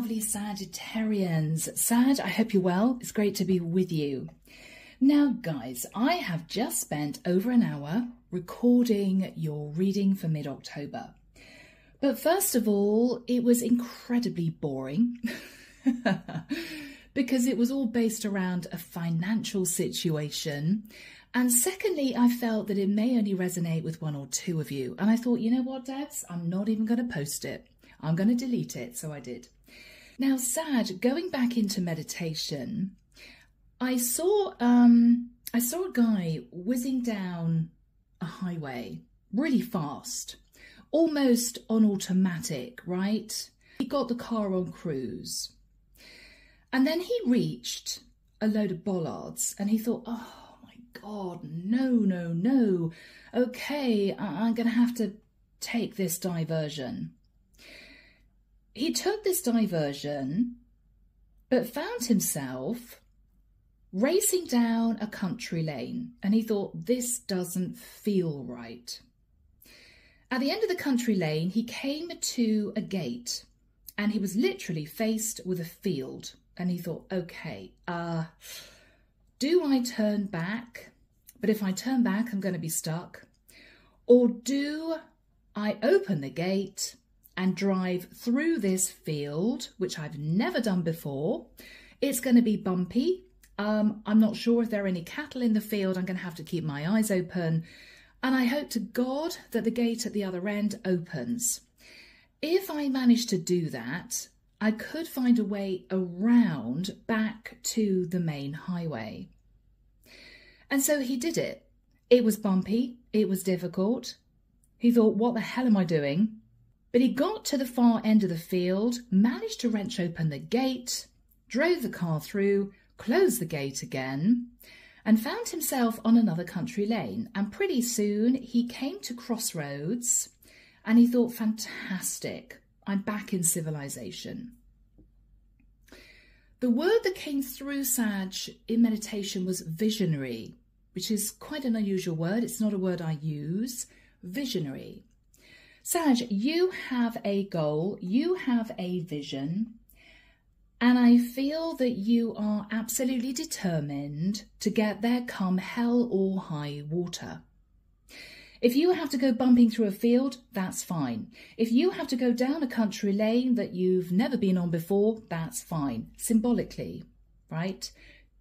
lovely Sagittarians. Sag, I hope you're well. It's great to be with you. Now, guys, I have just spent over an hour recording your reading for mid-October. But first of all, it was incredibly boring because it was all based around a financial situation. And secondly, I felt that it may only resonate with one or two of you. And I thought, you know what, Debs, I'm not even going to post it. I'm going to delete it. So I did. Now, Sag, going back into meditation, I saw a guy whizzing down a highway really fast, almost on automatic, right? He got the car on cruise. And then he reached a load of bollards and he thought, oh my God, no. Okay, I'm going to have to take this diversion. He took this diversion, but found himself racing down a country lane. And he thought, this doesn't feel right. At the end of the country lane, he came to a gate and he was literally faced with a field. And he thought, okay, do I turn back? But if I turn back, I'm going to be stuck. Or do I open the gate and drive through this field, which I've never done before? It's going to be bumpy. I'm not sure if there are any cattle in the field. I'm going to have to keep my eyes open. And I hope to God that the gate at the other end opens. If I manage to do that, I could find a way around back to the main highway. And so he did it. It was bumpy. It was difficult. He thought, what the hell am I doing? But he got to the far end of the field, managed to wrench open the gate, drove the car through, closed the gate again, and found himself on another country lane. And pretty soon he came to crossroads and he thought, fantastic, I'm back in civilization. The word that came through Sag in meditation was visionary, which is quite an unusual word. It's not a word I use. Visionary. Sag, you have a goal, you have a vision, and I feel that you are absolutely determined to get there come hell or high water. If you have to go bumping through a field, that's fine. If you have to go down a country lane that you've never been on before, that's fine. Symbolically, right?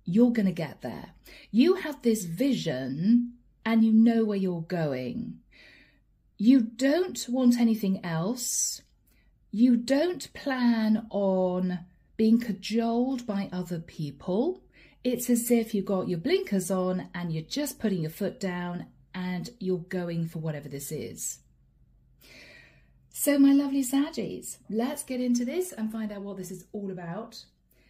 You're going to get there. You have this vision and you know where you're going. You don't want anything else. You don't plan on being cajoled by other people. It's as if you got your blinkers on and you're just putting your foot down and you're going for whatever this is. So my lovely Saggies, let's get into this and find out what this is all about.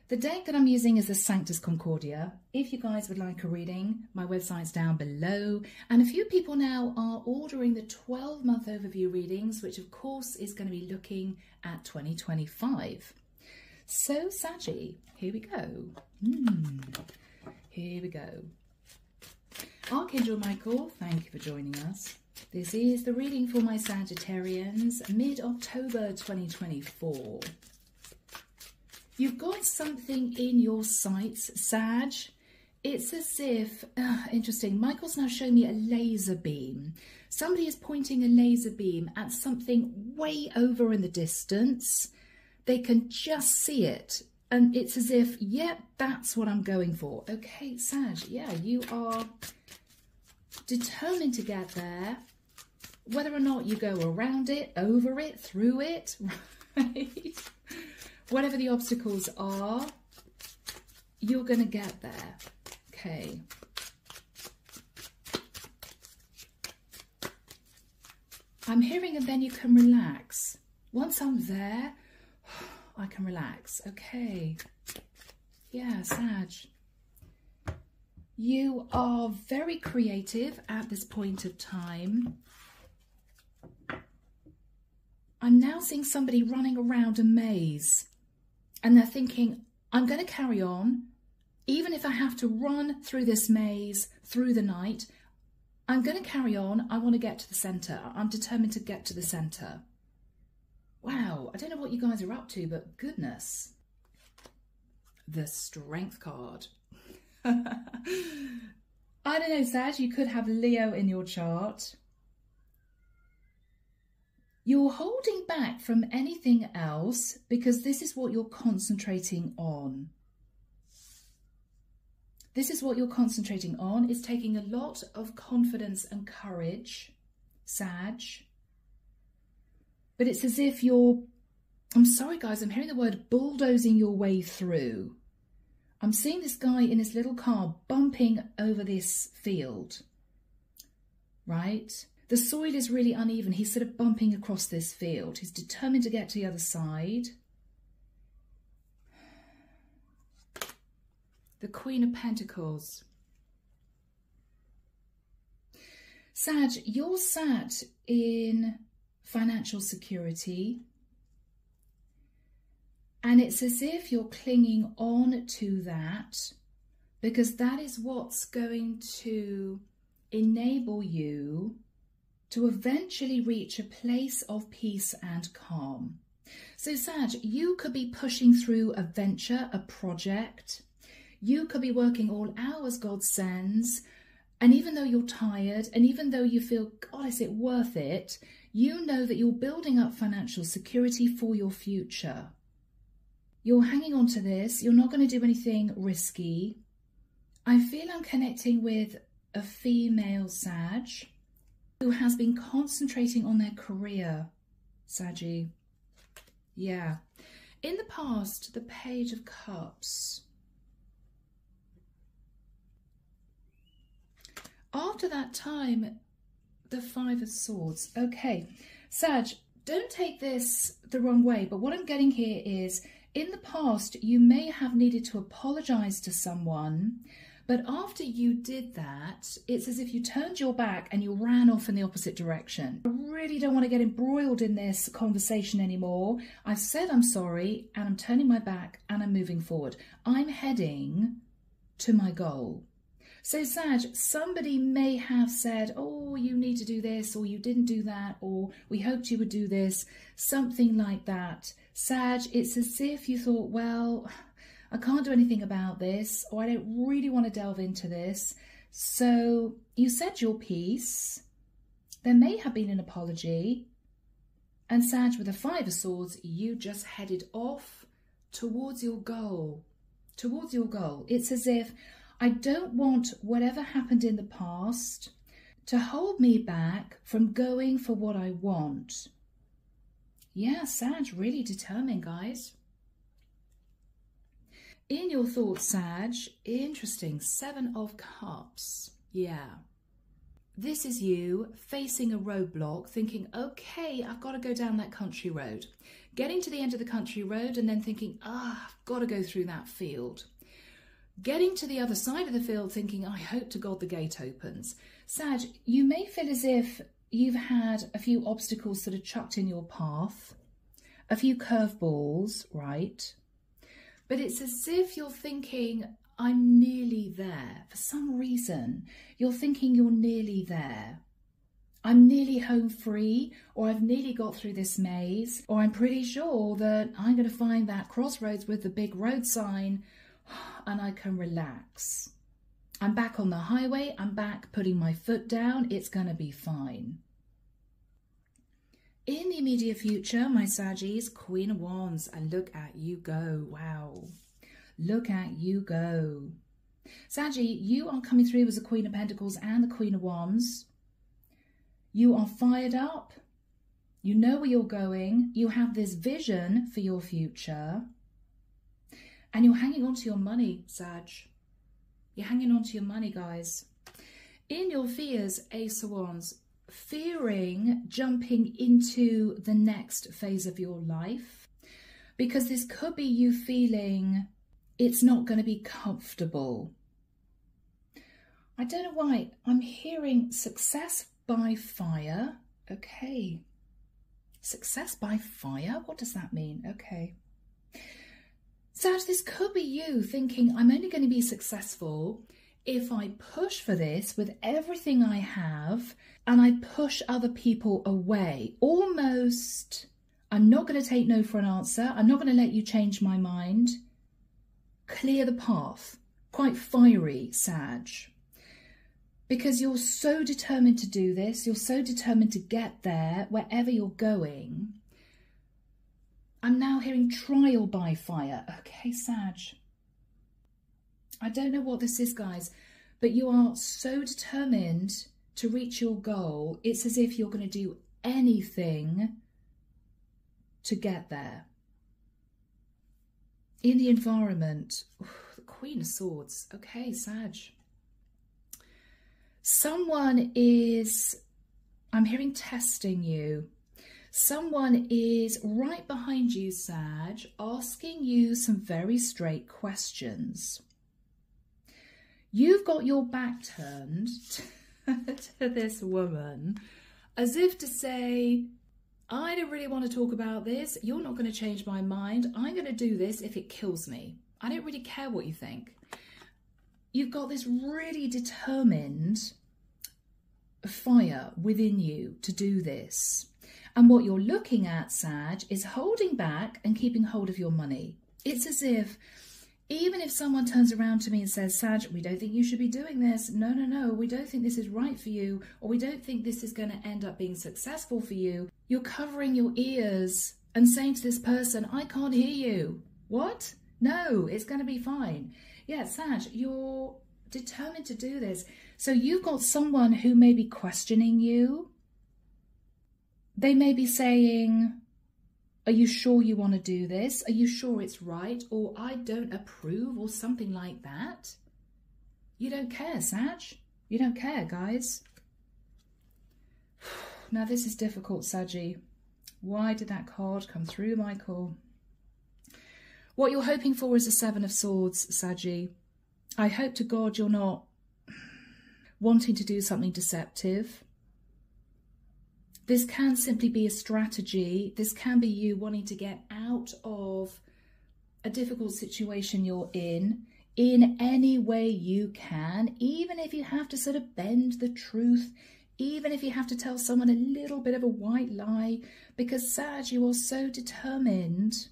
The deck that I'm using is the Sanctus Concordia. If you guys would like a reading, my website's down below. And a few people now are ordering the 12-month overview readings, which of course is going to be looking at 2025. So Saggy, here we go. Here we go. Archangel Michael, thank you for joining us. This is the reading for my Sagittarians, mid-October 2024. You've got something in your sights, Sag. It's as if, interesting, Michael's now showing me a laser beam. Somebody is pointing a laser beam at something way over in the distance. They can just see it. And it's as if, yep, that's what I'm going for. Okay, Sag, yeah, you are determined to get there. Whether or not you go around it, over it, through it, right? Whatever the obstacles are, you're going to get there. Okay. I'm hearing and then you can relax. Once I'm there, I can relax. Okay. Yeah, Sag. You are very creative at this point of time. I'm now seeing somebody running around a maze and they're thinking, I'm going to carry on. Even if I have to run through this maze through the night, I'm going to carry on. I want to get to the centre. I'm determined to get to the centre. Wow, I don't know what you guys are up to, but goodness. The Strength card. I don't know, Sag, you could have Leo in your chart. You're holding back from anything else because this is what you're concentrating on. This is what you're concentrating on. It's taking a lot of confidence and courage, Sag. But it's as if you're, I'm sorry guys, I'm hearing the word bulldozing your way through. I'm seeing this guy in his little car bumping over this field, right? The soil is really uneven. He's sort of bumping across this field. He's determined to get to the other side. The Queen of Pentacles. Sag, you're sat in financial security. And it's as if you're clinging on to that because that is what's going to enable you to eventually reach a place of peace and calm. So Sag, you could be pushing through a venture, a project. You could be working all hours God sends. And even though you're tired and even though you feel, God, is it worth it? You know that you're building up financial security for your future. You're hanging on to this. You're not going to do anything risky. I feel I'm connecting with a female Sag who has been concentrating on their career, Saggy. Yeah. In the past, the Page of Cups. After that time, the Five of Swords. Okay, Sag, don't take this the wrong way, but what I'm getting here is, in the past, you may have needed to apologize to someone, but after you did that, it's as if you turned your back and you ran off in the opposite direction. I really don't want to get embroiled in this conversation anymore. I've said I'm sorry and I'm turning my back and I'm moving forward. I'm heading to my goal. So Sag, somebody may have said, oh, you need to do this, or you didn't do that, or we hoped you would do this, something like that. Sag, it's as if you thought, well, I can't do anything about this, or I don't really want to delve into this. So you said your piece. There may have been an apology. And Sag, with the Five of Swords, you just headed off towards your goal. Towards your goal. It's as if I don't want whatever happened in the past to hold me back from going for what I want. Yeah, Sag, really determined, guys. In your thoughts, Sag, interesting, Seven of Cups. Yeah. This is you facing a roadblock, thinking, okay, I've got to go down that country road. Getting to the end of the country road and then thinking, I've got to go through that field. Getting to the other side of the field thinking, I hope to God the gate opens. Sag, you may feel as if you've had a few obstacles sort of chucked in your path, a few curveballs, right? But it's as if you're thinking, I'm nearly there. For some reason, you're thinking you're nearly there. I'm nearly home free, or I've nearly got through this maze, or I'm pretty sure that I'm going to find that crossroads with the big road sign and I can relax. I'm back on the highway. I'm back putting my foot down. It's going to be fine. In the immediate future, my Saggies, Queen of Wands, and look at you go. Wow. Look at you go. Saggy, you are coming through as the Queen of Pentacles and the Queen of Wands. You are fired up. You know where you're going. You have this vision for your future. And you're hanging on to your money, Sag. You're hanging on to your money, guys. In your fears, Ace of Wands, fearing jumping into the next phase of your life. Because this could be you feeling it's not going to be comfortable. I don't know why. I'm hearing success by fire. Okay. Success by fire? What does that mean? Okay. Sag, this could be you thinking, I'm only going to be successful if I push for this with everything I have and I push other people away. Almost I'm not going to take no for an answer. I'm not going to let you change my mind. Clear the path. Quite fiery, Sag. Because you're so determined to do this. You're so determined to get there wherever you're going. I'm now hearing trial by fire. Okay, Sag. I don't know what this is, guys, but you are so determined to reach your goal. It's as if you're going to do anything to get there. In the environment, the Queen of Swords. Okay, Sag. Someone is, I'm hearing testing you. Someone is right behind you, Sag, asking you some very straight questions. You've got your back turned to this woman as if to say, I don't really want to talk about this. You're not going to change my mind. I'm going to do this if it kills me. I don't really care what you think. You've got this really determined fire within you to do this. And what you're looking at, Sag, is holding back and keeping hold of your money. It's as if, even if someone turns around to me and says, Sag, we don't think you should be doing this. No, no, no, we don't think this is right for you. Or we don't think this is going to end up being successful for you. You're covering your ears and saying to this person, I can't hear you. What? No, it's going to be fine. Yeah, Sag, you're determined to do this. So you've got someone who may be questioning you. They may be saying, are you sure you want to do this? Are you sure it's right? Or I don't approve, or something like that. You don't care, Sag. You don't care, guys. Now this is difficult, Saggy. Why did that card come through, Michael? What you're hoping for is a Seven of Swords, Saggy. I hope to God you're not wanting to do something deceptive. This can simply be a strategy. This can be you wanting to get out of a difficult situation you're in any way you can, even if you have to sort of bend the truth, even if you have to tell someone a little bit of a white lie, because Sag, you are so determined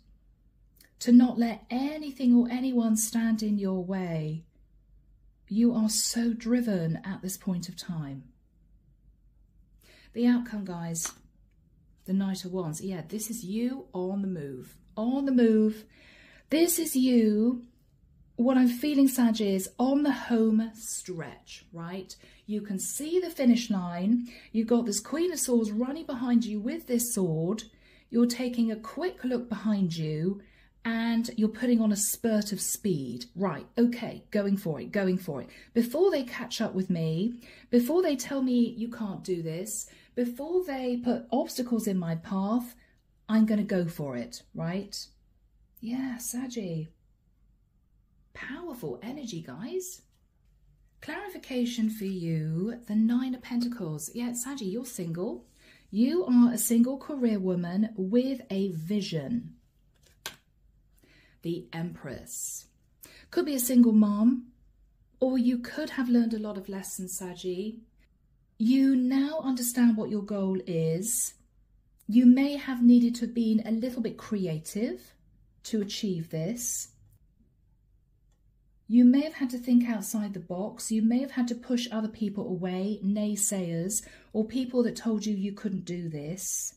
to not let anything or anyone stand in your way. You are so driven at this point of time. The outcome, guys, the Knight of Wands. Yeah, this is you on the move. On the move. This is you. What I'm feeling, Sag, is on the home stretch, right? You can see the finish line. You've got this Queen of Swords running behind you with this sword. You're taking a quick look behind you and you're putting on a spurt of speed. Right, okay, going for it, going for it. Before they catch up with me, before they tell me you can't do this, before they put obstacles in my path, I'm going to go for it, right? Yeah, Saggy. Powerful energy, guys. Clarification for you, the Nine of Pentacles. Yeah, Saggy, you're single. You are a single career woman with a vision. The Empress. Could be a single mom, or you could have learned a lot of lessons, Saggy. You now understand what your goal is. You may have needed to have been a little bit creative to achieve this. You may have had to think outside the box. You may have had to push other people away, naysayers, or people that told you you couldn't do this.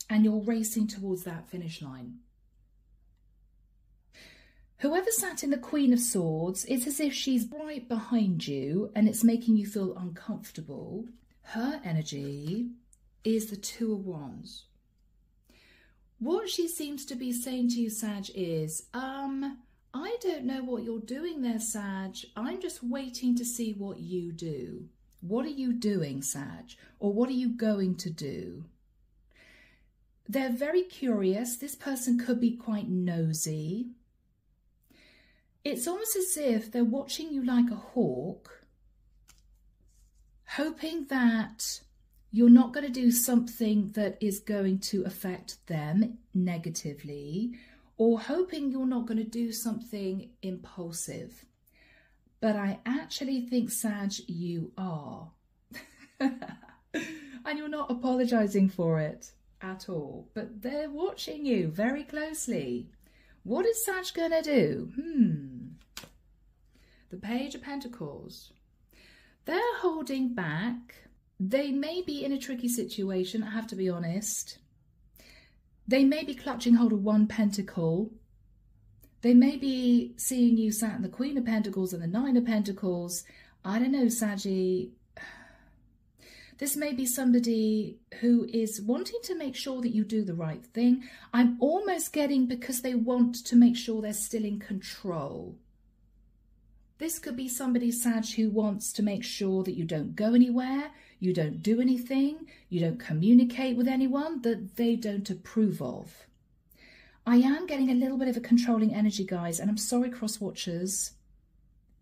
And you're racing towards that finish line. Whoever sat in the Queen of Swords, it's as if she's right behind you and it's making you feel uncomfortable. Her energy is the Two of Wands. What she seems to be saying to you, Sag, is, I don't know what you're doing there, Sag. I'm just waiting to see what you do. What are you doing, Sag? Or what are you going to do? They're very curious. This person could be quite nosy. It's almost as if they're watching you like a hawk, hoping that you're not going to do something that is going to affect them negatively, or hoping you're not going to do something impulsive. But I actually think, Sag, you are. And you're not apologising for it. at all, but they're watching you very closely. What is Sag going to do? The Page of Pentacles. They're holding back. They may be in a tricky situation, I have to be honest. They may be clutching hold of one pentacle. They may be seeing you sat in the Queen of Pentacles and the Nine of Pentacles. I don't know, Saggy. This may be somebody who is wanting to make sure that you do the right thing. I'm almost getting because they want to make sure they're still in control. This could be somebody, Sag, who wants to make sure that you don't go anywhere, you don't do anything, you don't communicate with anyone that they don't approve of. I am getting a little bit of a controlling energy, guys, and I'm sorry, cross-watchers.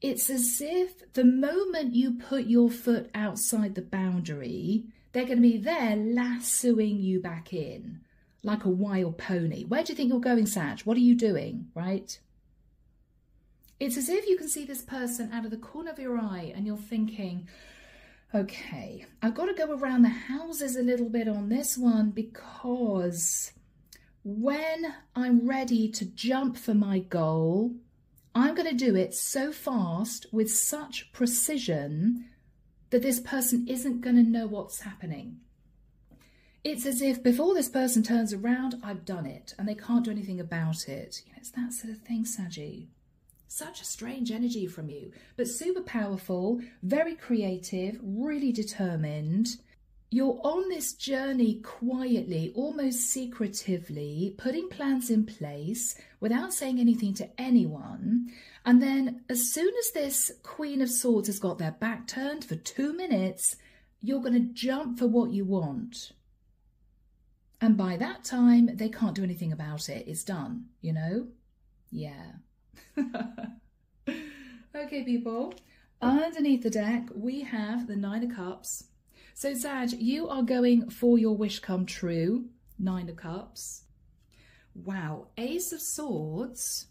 It's as if the moment you put your foot outside the boundary, they're going to be there lassoing you back in like a wild pony. Where do you think you're going, Sag? What are you doing, right? It's as if you can see this person out of the corner of your eye and you're thinking, okay, I've got to go around the houses a little bit on this one because when I'm ready to jump for my goal, I'm going to do it so fast with such precision that this person isn't going to know what's happening. It's as if before this person turns around, I've done it and they can't do anything about it. You know, it's that sort of thing, Saggy. Such a strange energy from you, but super powerful, very creative, really determined. You're on this journey quietly, almost secretively, putting plans in place without saying anything to anyone. And then as soon as this Queen of Swords has got their back turned for 2 minutes, you're going to jump for what you want. And by that time, they can't do anything about it. It's done, you know? Yeah. Okay, people. Underneath the deck, we have the Nine of Cups. So, Sag, you are going for your wish come true. Nine of Cups. Wow. Ace of Swords.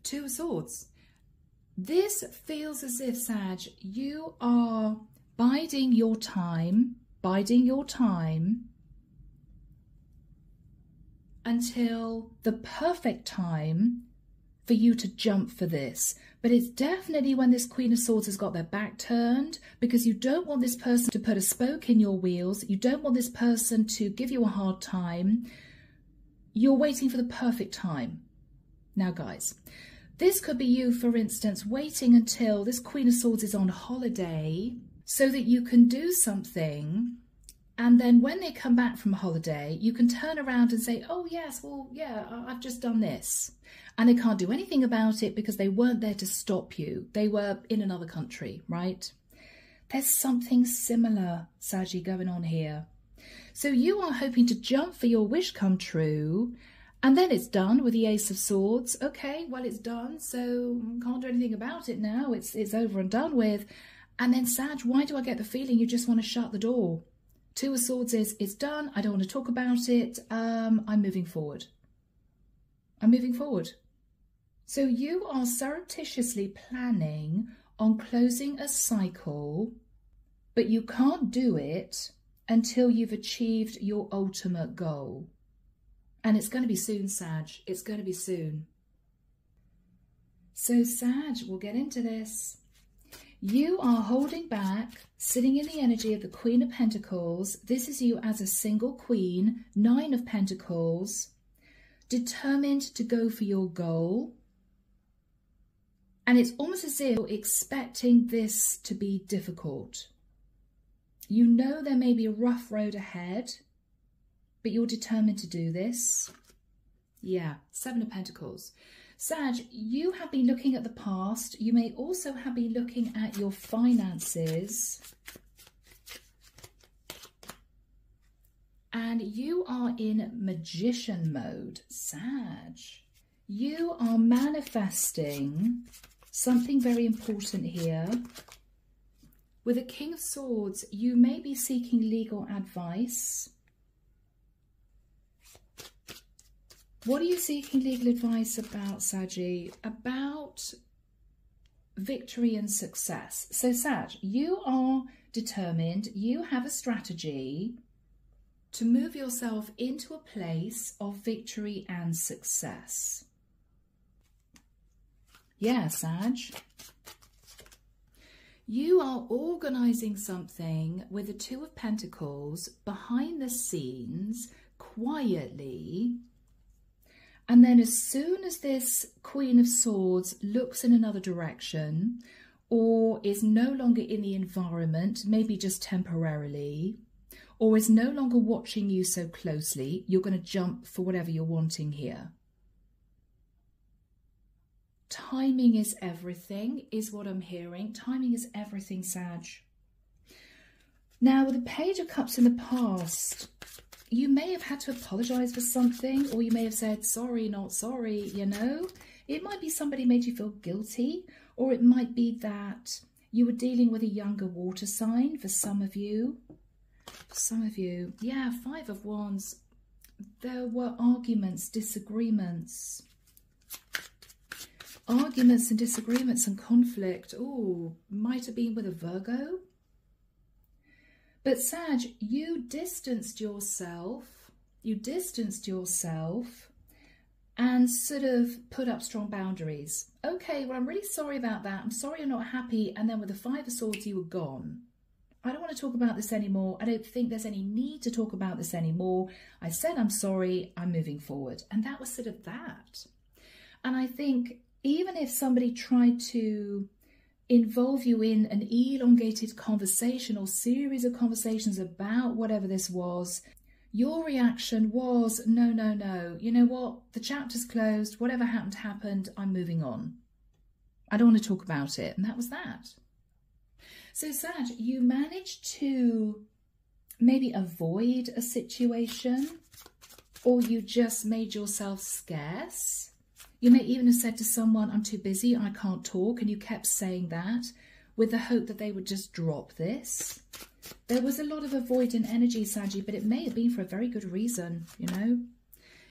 Two of Swords. This feels as if, Sag, you are biding your time until the perfect time for you to jump for this. But it's definitely when this Queen of Swords has got their back turned, because you don't want this person to put a spoke in your wheels. You don't want this person to give you a hard time. You're waiting for the perfect time. Now, guys, this could be you, for instance, waiting until this Queen of Swords is on holiday so that you can do something. And then when they come back from holiday, you can turn around and say, oh, yes, well, yeah, I've just done this. And they can't do anything about it because they weren't there to stop you. They were in another country, right? There's something similar, Saggy, going on here. So you are hoping to jump for your wish come true. And then it's done with the Ace of Swords. Okay, well, it's done, so can't do anything about it now. It's over and done with. And then, Sag, why do I get the feeling you just want to shut the door? Two of Swords is, it's done. I don't want to talk about it. I'm moving forward. I'm moving forward. So you are surreptitiously planning on closing a cycle, but you can't do it until you've achieved your ultimate goal. And it's going to be soon, Sag. It's going to be soon. So, Sag, we'll get into this. You are holding back, sitting in the energy of the Queen of Pentacles. This is you as a single queen, Nine of Pentacles, determined to go for your goal. And it's almost as if you're expecting this to be difficult. You know there may be a rough road ahead, but you're determined to do this. Yeah, Seven of Pentacles. Sag, you have been looking at the past. You may also have been looking at your finances. And you are in magician mode, Sag. You are manifesting something very important here. With a King of Swords, you may be seeking legal advice. What are you seeking legal advice about, Saggy? About victory and success. So, Sag, you are determined. You have a strategy. to move yourself into a place of victory and success. Yeah, Sag. You are organising something with the Two of Pentacles behind the scenes, quietly. And then as soon as this Queen of Swords looks in another direction or is no longer in the environment, maybe just temporarily, or is no longer watching you so closely, you're going to jump for whatever you're wanting here. Timing is everything, is what I'm hearing. Timing is everything, Sag. Now, with the Page of Cups in the past, you may have had to apologise for something, or you may have said, sorry, not sorry, you know. It might be somebody made you feel guilty, or it might be that you were dealing with a younger water sign for some of you. For some of you, yeah, Five of Wands. There were arguments, disagreements. Arguments and disagreements and conflict. Oh, might have been with a Virgo. But Sag, you distanced yourself and sort of put up strong boundaries. Okay, well, I'm really sorry about that. I'm sorry you're not happy. And then with the Five of Swords, you were gone. I don't want to talk about this anymore. I don't think there's any need to talk about this anymore. I said I'm sorry, I'm moving forward. And that was sort of that. And I think even if somebody tried to involve you in an elongated conversation or series of conversations about whatever this was, your reaction was, no, no, no. You know what? The chapter's closed. Whatever happened, happened. I'm moving on. I don't want to talk about it. And that was that. So, Sag, you managed to maybe avoid a situation, or you just made yourself scarce. You may even have said to someone, I'm too busy, I can't talk, and you kept saying that with the hope that they would just drop this. There was a lot of avoidant energy, Saggy, but it may have been for a very good reason, you know.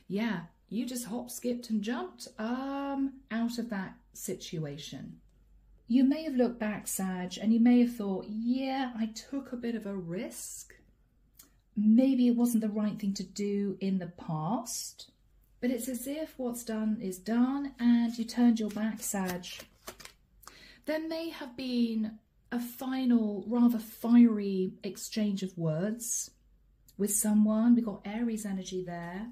Yeah, you just hop, skipped and jumped out of that situation. You may have looked back, Sag, and you may have thought, yeah, I took a bit of a risk. Maybe it wasn't the right thing to do in the past. But it's as if what's done is done and you turned your back, Sag. There may have been a final, rather fiery exchange of words with someone. We've got Aries energy there.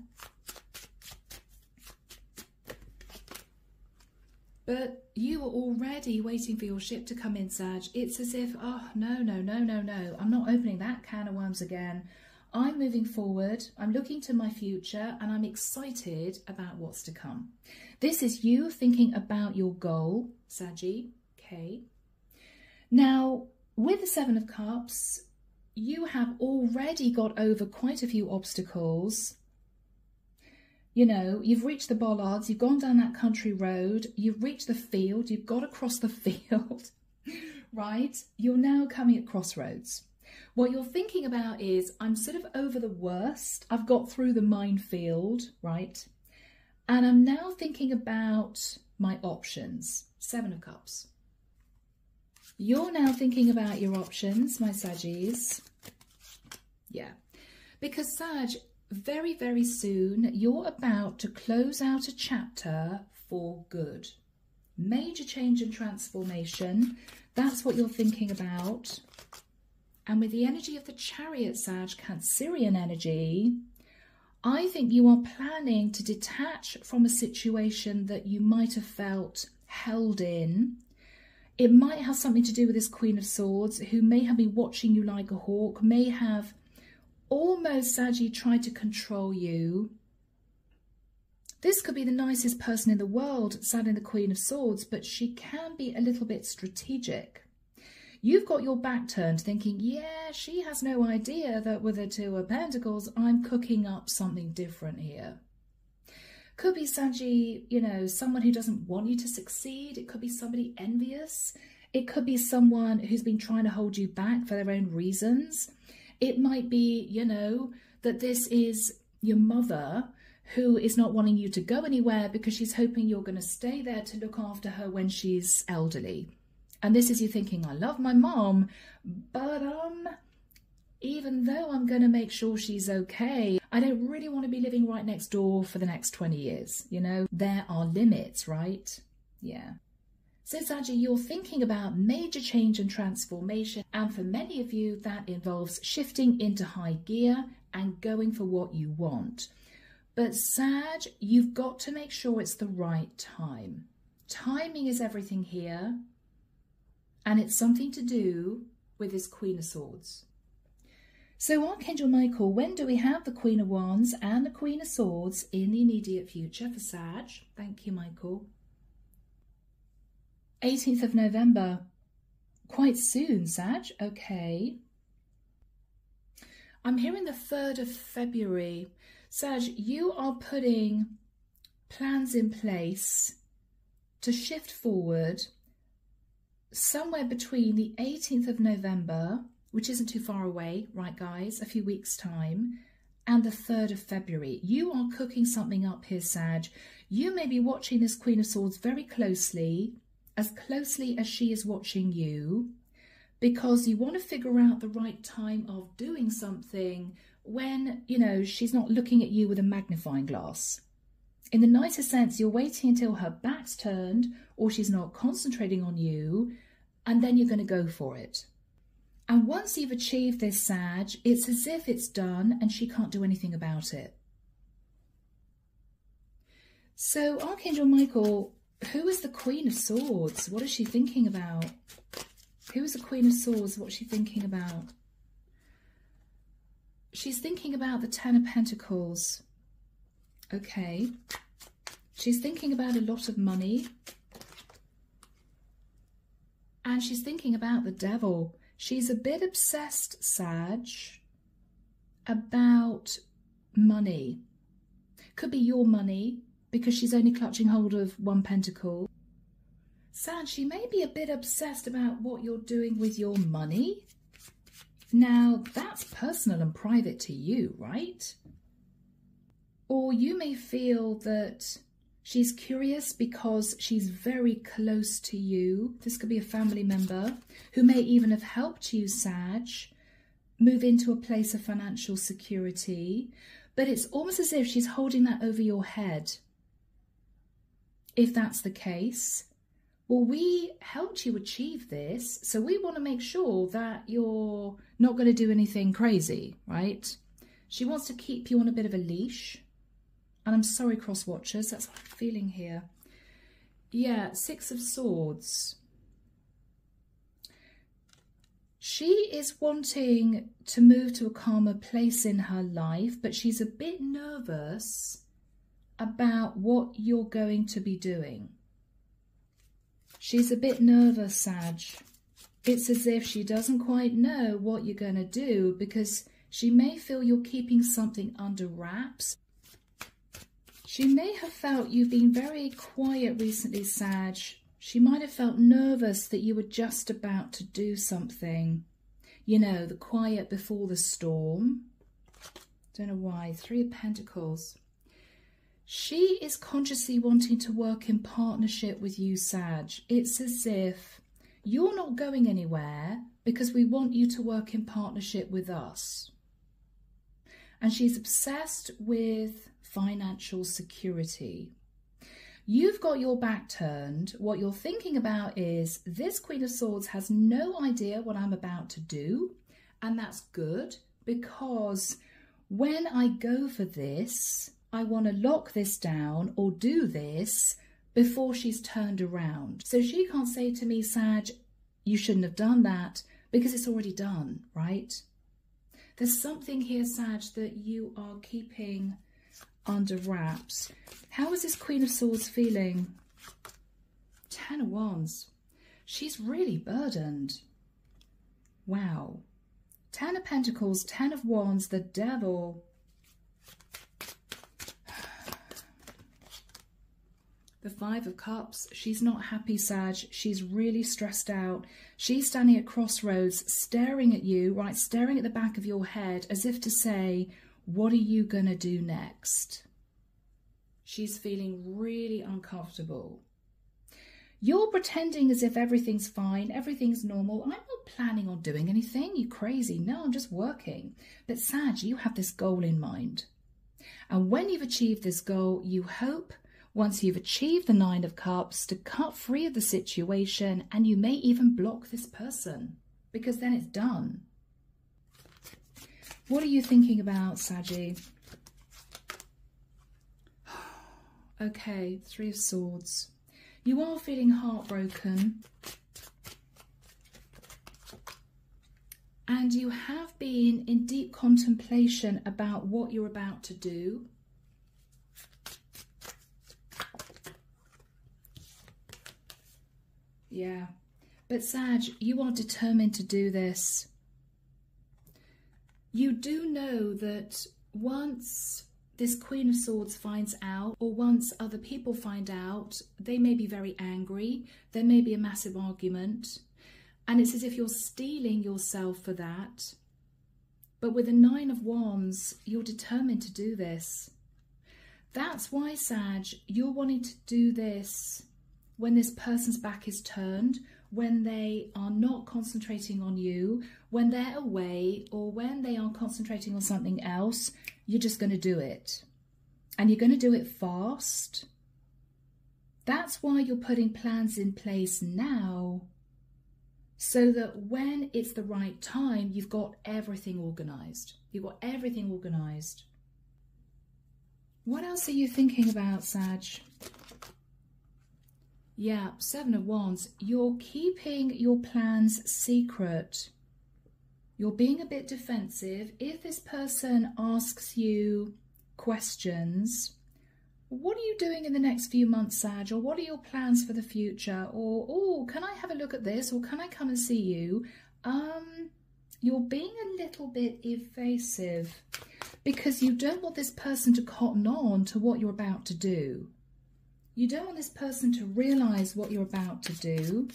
But you were already waiting for your ship to come in, Sag. It's as if, oh, no, no, no, no, no. I'm not opening that can of worms again. I'm moving forward, I'm looking to my future, and I'm excited about what's to come. This is you thinking about your goal, Saggy, okay? Now, with the Seven of Cups, you have already got over quite a few obstacles. You know, you've reached the bollards, you've gone down that country road, you've reached the field, you've got across the field, right? You're now coming at crossroads. What you're thinking about is, I'm sort of over the worst. I've got through the minefield, right? And I'm now thinking about my options. Seven of Cups. You're now thinking about your options, my Saggies. Yeah. Because Sag, very, very soon, you're about to close out a chapter for good. Major change and transformation. That's what you're thinking about. And with the energy of the Chariot, Sag, Cancerian energy, I think you are planning to detach from a situation that you might have felt held in. It might have something to do with this Queen of Swords, who may have been watching you like a hawk, may have almost, Saggy, tried to control you. This could be the nicest person in the world, sat in the Queen of Swords, but she can be a little bit strategic. You've got your back turned thinking, yeah, she has no idea that with the Two of Pentacles, I'm cooking up something different here. Could be, Saggy, you know, someone who doesn't want you to succeed. It could be somebody envious. It could be someone who's been trying to hold you back for their own reasons. It might be, you know, that this is your mother who is not wanting you to go anywhere because she's hoping you're going to stay there to look after her when she's elderly. And this is you thinking, I love my mom, but even though I'm going to make sure she's okay, I don't really want to be living right next door for the next 20 years. You know, there are limits, right? Yeah. So Saggy, you're thinking about major change and transformation, and for many of you that involves shifting into high gear and going for what you want. But Sag, you've got to make sure it's the right time. Timing is everything here, and it's something to do with this Queen of Swords. So Archangel Michael, when do we have the Queen of Wands and the Queen of Swords in the immediate future for Sag? Thank you, Michael. 18th of November. Quite soon, Sag. Okay. I'm hearing the 3rd of February. Sag, you are putting plans in place to shift forward somewhere between the 18th of November, which isn't too far away, right guys, a few weeks' time, and the 3rd of February. You are cooking something up here, Sag. You may be watching this Queen of Swords very closely as she is watching you, because you want to figure out the right time of doing something when, you know, she's not looking at you with a magnifying glass. In the nicest sense, you're waiting until her back's turned or she's not concentrating on you, and then you're going to go for it. And once you've achieved this, Sag, it's as if it's done and she can't do anything about it. So, Archangel Michael, who is the Queen of Swords? What is she thinking about? Who is the Queen of Swords? What's she thinking about? She's thinking about the Ten of Pentacles. Okay. She's thinking about a lot of money. And she's thinking about the Devil. She's a bit obsessed, Sag, about money. Could be your money, because she's only clutching hold of one pentacle. Sag, she may be a bit obsessed about what you're doing with your money. Now, that's personal and private to you, right? Or you may feel that she's curious because she's very close to you. This could be a family member who may even have helped you, Sag, move into a place of financial security. But it's almost as if she's holding that over your head. If that's the case, well, we helped you achieve this, so we want to make sure that you're not going to do anything crazy, right? She wants to keep you on a bit of a leash. And I'm sorry, cross-watchers, that's what I'm feeling here. Yeah, 6 of Swords. She is wanting to move to a calmer place in her life, but she's a bit nervous about what you're going to be doing. She's a bit nervous, Sag. It's as if she doesn't quite know what you're going to do, because she may feel you're keeping something under wraps. She may have felt you've been very quiet recently, Sag. She might have felt nervous that you were just about to do something. You know, the quiet before the storm. Don't know why. 3 of Pentacles. She is consciously wanting to work in partnership with you, Sag. It's as if you're not going anywhere because we want you to work in partnership with us. And she's obsessed with financial security. You've got your back turned. What you're thinking about is this Queen of Swords has no idea what I'm about to do. And that's good, because when I go for this, I want to lock this down or do this before she's turned around. So she can't say to me, Sag, you shouldn't have done that, because it's already done, right? There's something here, Sag, that you are keeping under wraps. How is this Queen of Swords feeling? 10 of Wands. She's really burdened. Wow. 10 of Pentacles, 10 of Wands, the Devil. The 5 of Cups. She's not happy, Sag. She's really stressed out. She's standing at crossroads, staring at you, right, staring at the back of your head, as if to say, what are you going to do next? She's feeling really uncomfortable. You're pretending as if everything's fine, everything's normal. I'm not planning on doing anything. You crazy? No, I'm just working. But Sag, you have this goal in mind. And when you've achieved this goal, you hope, once you've achieved the 9 of Cups, to cut free of the situation, and you may even block this person, because then it's done. What are you thinking about, Saggy? Okay, 3 of Swords. You are feeling heartbroken. And you have been in deep contemplation about what you're about to do. Yeah. But Sag, you are determined to do this. You do know that once this Queen of Swords finds out, or once other people find out, they may be very angry. There may be a massive argument. And it's as if you're steeling yourself for that. But with the 9 of Wands, you're determined to do this. That's why, Sag, you're wanting to do this when this person's back is turned, when they are not concentrating on you, when they're away, or when they are concentrating on something else. You're just going to do it. And you're going to do it fast. That's why you're putting plans in place now, so that when it's the right time, you've got everything organised. You've got everything organised. What else are you thinking about, Sag? Yeah, 7 of Wands. You're keeping your plans secret. You're being a bit defensive. If this person asks you questions, what are you doing in the next few months, Sag? Or what are your plans for the future? Or, oh, can I have a look at this? Or can I come and see you? You're being a little bit evasive because you don't want this person to cotton on to what you're about to do. You don't want this person to realise what you're about to do.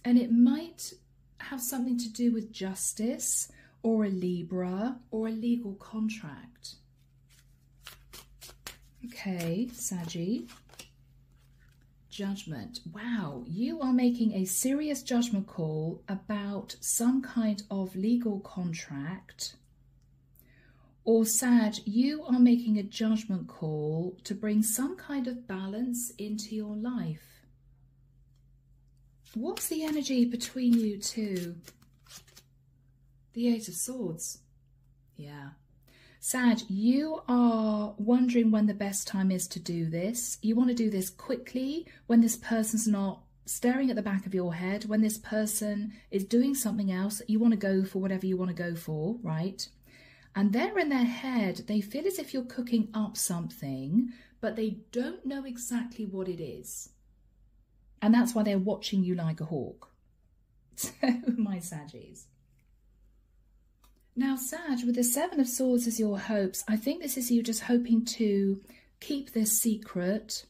And it might have something to do with justice or a Libra or a legal contract. Okay, Saggy. Judgment. Wow, you are making a serious judgment call about some kind of legal contract. Or Sag, you are making a judgment call to bring some kind of balance into your life. What's the energy between you two? The 8 of Swords. Yeah. Sag, you are wondering when the best time is to do this. You want to do this quickly, when this person's not staring at the back of your head, when this person is doing something else. You want to go for whatever you want to go for, right? And they're in their head, they feel as if you're cooking up something, but they don't know exactly what it is. And that's why they're watching you like a hawk. So, my Saggies. Now, Sag, with the 7 of Swords as your hopes, I think this is you just hoping to keep this secret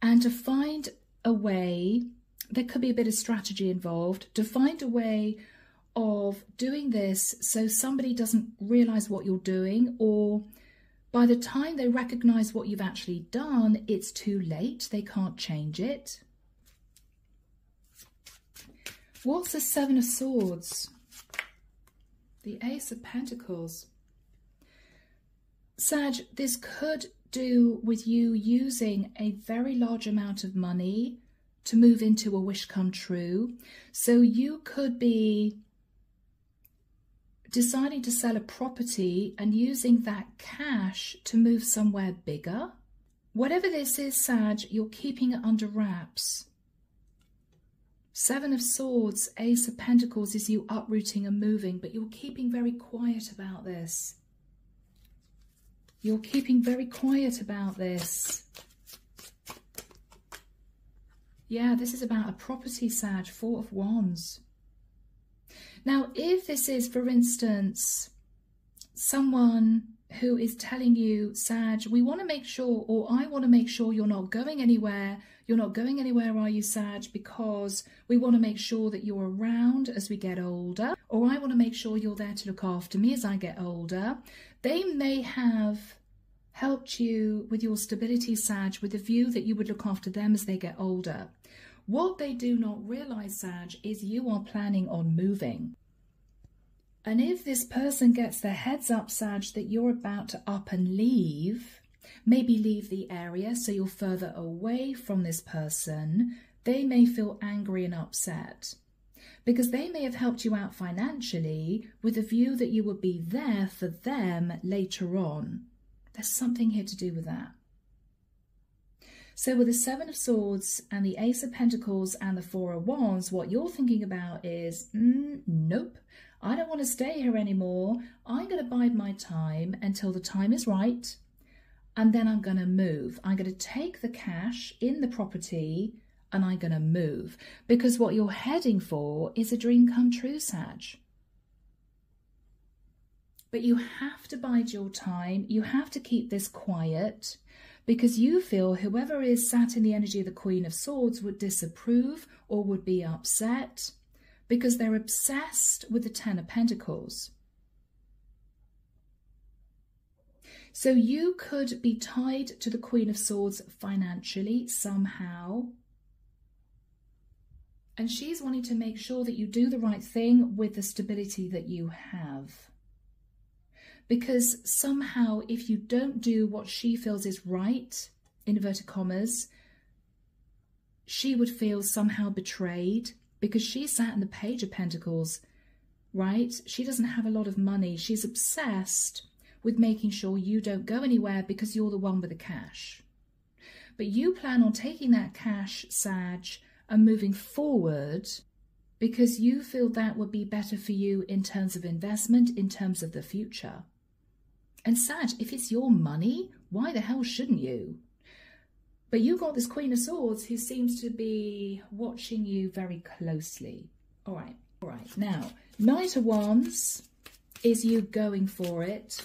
and to find a way, there could be a bit of strategy involved, to find a way of doing this so somebody doesn't realise what you're doing, or by the time they recognise what you've actually done, it's too late, they can't change it. What's the 7 of Swords? The Ace of Pentacles. Sag, this could do with you using a very large amount of money to move into a wish come true. So you could be deciding to sell a property and using that cash to move somewhere bigger. Whatever this is, Sag, you're keeping it under wraps. 7 of Swords, Ace of Pentacles is you uprooting and moving, but you're keeping very quiet about this. You're keeping very quiet about this. Yeah, this is about a property, Sag, 4 of Wands. Now, if this is, for instance, someone who is telling you, Sag, we want to make sure, or I want to make sure you're not going anywhere. You're not going anywhere, are you, Sag? Because we want to make sure that you're around as we get older. Or I want to make sure you're there to look after me as I get older. They may have helped you with your stability, Sag, with the view that you would look after them as they get older. What they do not realize, Sag, is you are planning on moving. And if this person gets their heads up, Sag, that you're about to up and leave, maybe leave the area so you're further away from this person, they may feel angry and upset. Because they may have helped you out financially with a view that you would be there for them later on. There's something here to do with that. So with the Seven of Swords and the Ace of Pentacles and the Four of Wands, what you're thinking about is, nope, I don't want to stay here anymore. I'm going to bide my time until the time is right. And then I'm going to move. I'm going to take the cash in the property and I'm going to move. Because what you're heading for is a dream come true, Sag. But you have to bide your time. You have to keep this quiet because you feel whoever is sat in the energy of the Queen of Swords would disapprove or would be upset because they're obsessed with the Ten of Pentacles. So you could be tied to the Queen of Swords financially somehow. And she's wanting to make sure that you do the right thing with the stability that you have. Because somehow if you don't do what she feels is right, in inverted commas, she would feel somehow betrayed because she sat in the Page of Pentacles, right? She doesn't have a lot of money. She's obsessed with making sure you don't go anywhere because you're the one with the cash. But you plan on taking that cash, Sag, and moving forward because you feel that would be better for you in terms of investment, in terms of the future. And Sag, if it's your money, why the hell shouldn't you? But you got this Queen of Swords who seems to be watching you very closely. All right. Now, Knight of Wands is you going for it.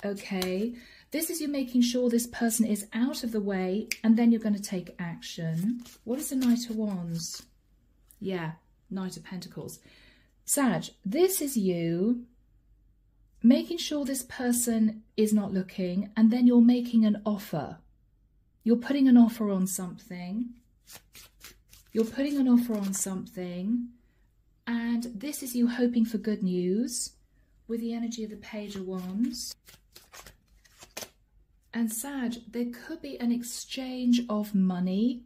Okay. This is you making sure this person is out of the way and then you're going to take action. What is the Knight of Wands? Yeah, Knight of Pentacles. Sag, this is you making sure this person is not looking and then you're making an offer. You're putting an offer on something. And this is you hoping for good news with the energy of the Page of Wands. And Sag, there could be an exchange of money.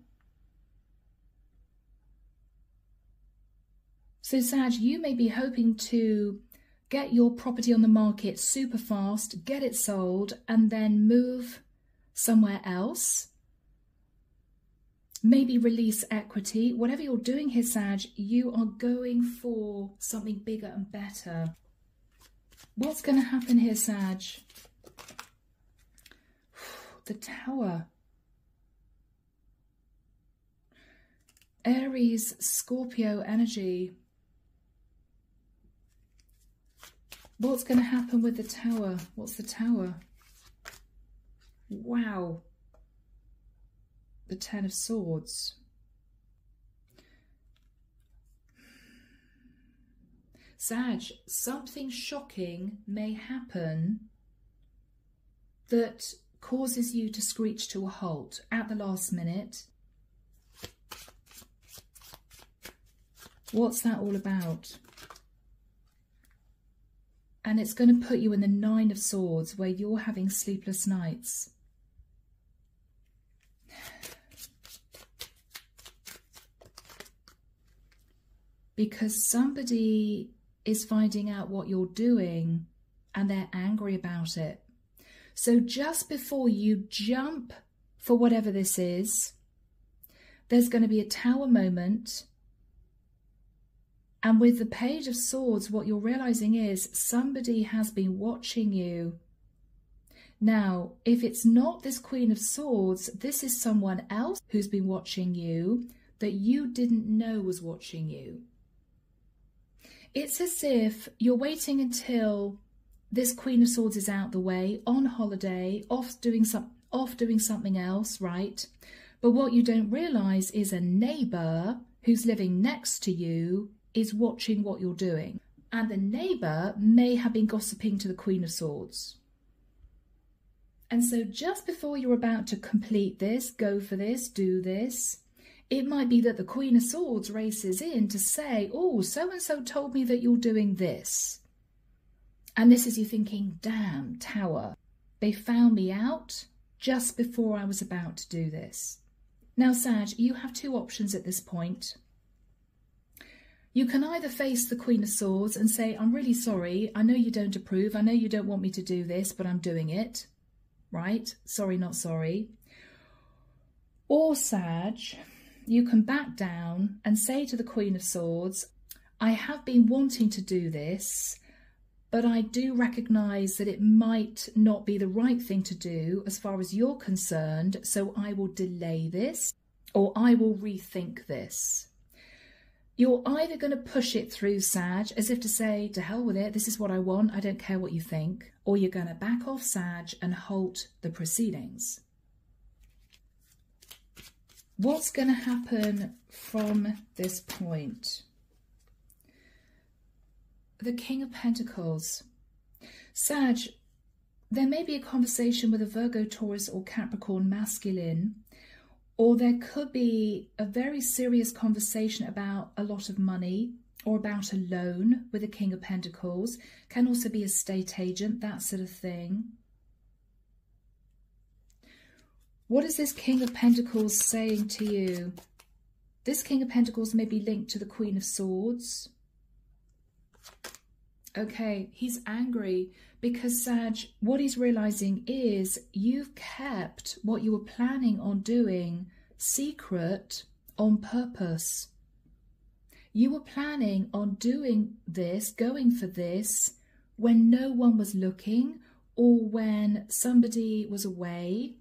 So Sag, you may be hoping to get your property on the market super fast, get it sold, and then move somewhere else. Maybe release equity. Whatever you're doing here, Sag, you are going for something bigger and better. What's going to happen here, Sag? The Tower. Aries, Scorpio energy. What's going to happen with the Tower? What's the Tower? Wow. The Ten of Swords. Sag, something shocking may happen that causes you to screech to a halt at the last minute. What's that all about? And it's going to put you in the Nine of Swords where you're having sleepless nights. Because somebody is finding out what you're doing and they're angry about it. So just before you jump for whatever this is, there's going to be a Tower moment. And with the Page of Swords, what you're realizing is somebody has been watching you. Now, if it's not this Queen of Swords, this is someone else who's been watching you that you didn't know was watching you. It's as if you're waiting until this Queen of Swords is out the way, on holiday, off doing something else, right? But what you don't realise is a neighbour who's living next to you is watching what you're doing. And the neighbour may have been gossiping to the Queen of Swords. And so just before you're about to complete this, go for this, do this, it might be that the Queen of Swords races in to say, oh, so-and-so told me that you're doing this. And this is you thinking, damn, Tower, they found me out just before I was about to do this. Now, Sag, you have two options at this point. You can either face the Queen of Swords and say, I'm really sorry, I know you don't approve, I know you don't want me to do this, but I'm doing it. Right? Sorry, not sorry. Or, Sag, you can back down and say to the Queen of Swords, I have been wanting to do this, but I do recognise that it might not be the right thing to do as far as you're concerned, so I will delay this, or I will rethink this. You're either going to push it through, Sag, as if to say, to hell with it, this is what I want, I don't care what you think, or you're going to back off, Sag, and halt the proceedings. What's going to happen from this point? The King of Pentacles. Sag, there may be a conversation with a Virgo, Taurus or Capricorn masculine, or there could be a very serious conversation about a lot of money or about a loan with the King of Pentacles. Can also be a estate agent, that sort of thing. What is this King of Pentacles saying to you? This King of Pentacles may be linked to the Queen of Swords. Okay, he's angry because, Sag, what he's realising is you've kept what you were planning on doing secret on purpose. You were planning on doing this, going for this, when no one was looking or when somebody was away.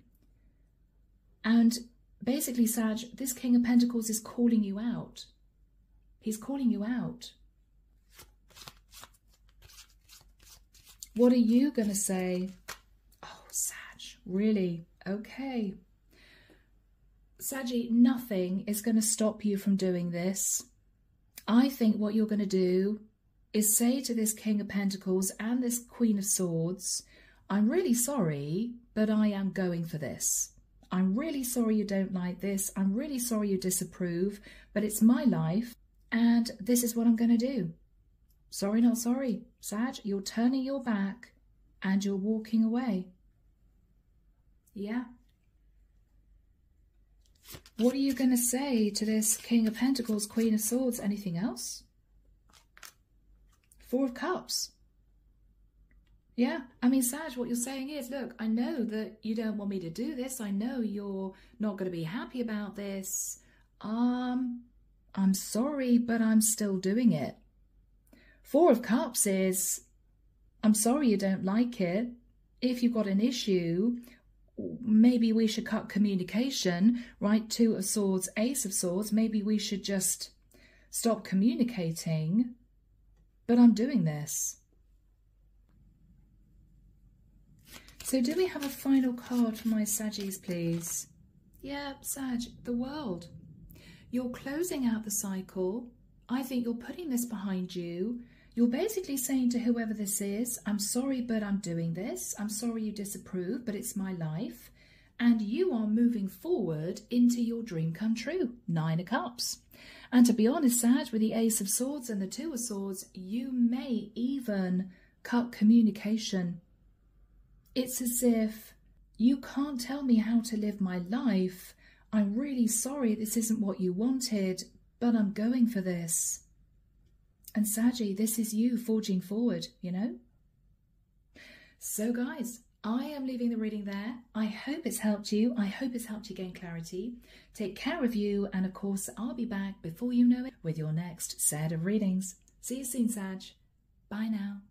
And basically, Sag, this King of Pentacles is calling you out. He's calling you out. What are you going to say? Oh, Sag, really? Okay. Saggy, nothing is going to stop you from doing this. I think what you're going to do is say to this King of Pentacles and this Queen of Swords, I'm really sorry, but I am going for this. I'm really sorry you don't like this. I'm really sorry you disapprove, but it's my life and this is what I'm going to do. Sorry, not sorry. Sag, you're turning your back and you're walking away. Yeah. What are you going to say to this King of Pentacles, Queen of Swords? Anything else? Four of Cups. Yeah, I mean, Sag, what you're saying is, look, I know that you don't want me to do this. I know you're not going to be happy about this. I'm sorry, but I'm still doing it. Four of Cups is, I'm sorry you don't like it. If you've got an issue, maybe we should cut communication, right? Two of Swords, Ace of Swords. Maybe we should just stop communicating. But I'm doing this. So do we have a final card for my Saggies, please? Yeah, Sag, the World. You're closing out the cycle. I think you're putting this behind you. You're basically saying to whoever this is, I'm sorry, but I'm doing this. I'm sorry you disapprove, but it's my life. And you are moving forward into your dream come true. 9 of Cups. And to be honest, Sag, with the Ace of Swords and the Two of Swords, you may even cut communication. It's as if you can't tell me how to live my life. I'm really sorry this isn't what you wanted, but I'm going for this. And Saggy, this is you forging forward, you know? So guys, I am leaving the reading there. I hope it's helped you. I hope it's helped you gain clarity. Take care of you. And of course, I'll be back before you know it with your next set of readings. See you soon, Sag. Bye now.